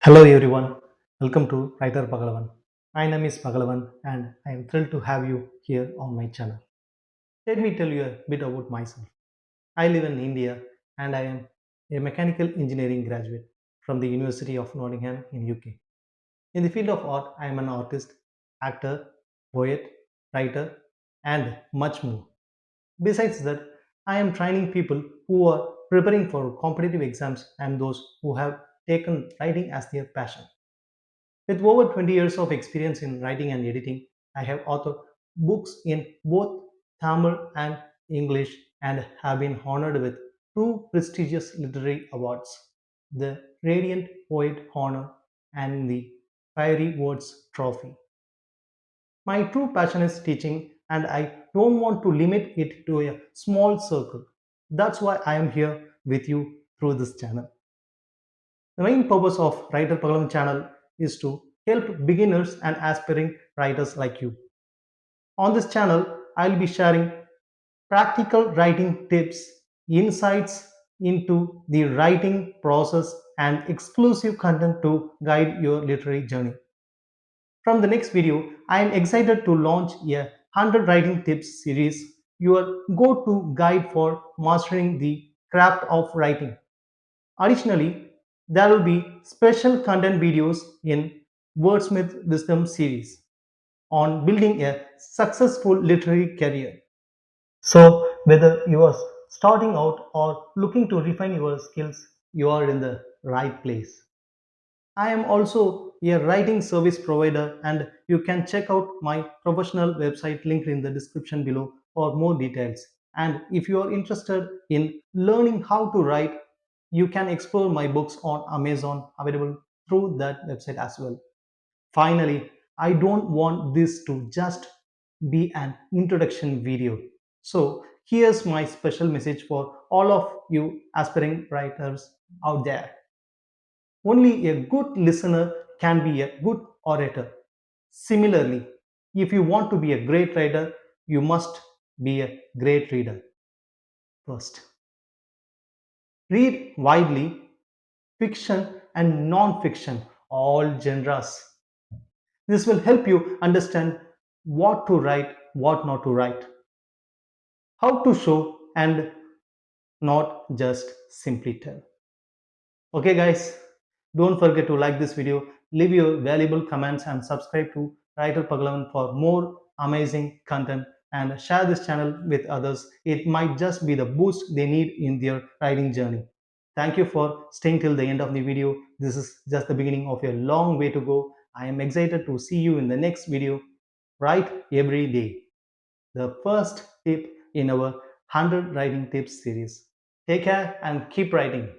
Hello everyone, welcome to Writer Pagalavan. My name is Pagalavan and I am thrilled to have you here on my channel. Let me tell you a bit about myself. I live in India and I am a mechanical engineering graduate from the University of Nottingham in UK. In the field of art, I am an artist, actor, poet, writer and much more. Besides that, I am training people who are preparing for competitive exams and those who have taken writing as their passion. With over 20 years of experience in writing and editing, I have authored books in both Tamil and English and have been honored with two prestigious literary awards, the Radiant Poet Honor and the Fiery Words Trophy. My true passion is teaching, and I don't want to limit it to a small circle. That's why I am here with you through this channel. The main purpose of Writer Pagalam channel is to help beginners and aspiring writers like you. On this channel, I'll be sharing practical writing tips, insights into the writing process, and exclusive content to guide your literary journey. From the next video, I am excited to launch a 100 writing tips series, your go to guide for mastering the craft of writing. Additionally, there will be special content videos in Wordsmith Wisdom series on building a successful literary career. So, whether you are starting out or looking to refine your skills, you are in the right place. I am also a writing service provider, and you can check out my professional website linked in the description below for more details. And if you are interested in learning how to write, you can explore my books on Amazon available through that website as well. Finally, I don't want this to just be an introduction video. So, here's my special message for all of you aspiring writers out there. Only a good listener can be a good orator. Similarly, if you want to be a great writer, you must be a great reader first. Read widely, fiction and non fiction, all genres. This will help you understand what to write, what not to write, how to show, and not just simply tell. Okay, guys, don't forget to like this video, leave your valuable comments, and subscribe to Writer Pagalavan for more amazing content. And share this channel with others. It might just be the boost they need in their writing journey. Thank you for staying till the end of the video. This is just the beginning of a long way to go. I am excited to see you in the next video. Write every day, the first tip in our 100 writing tips series. Take care and keep writing.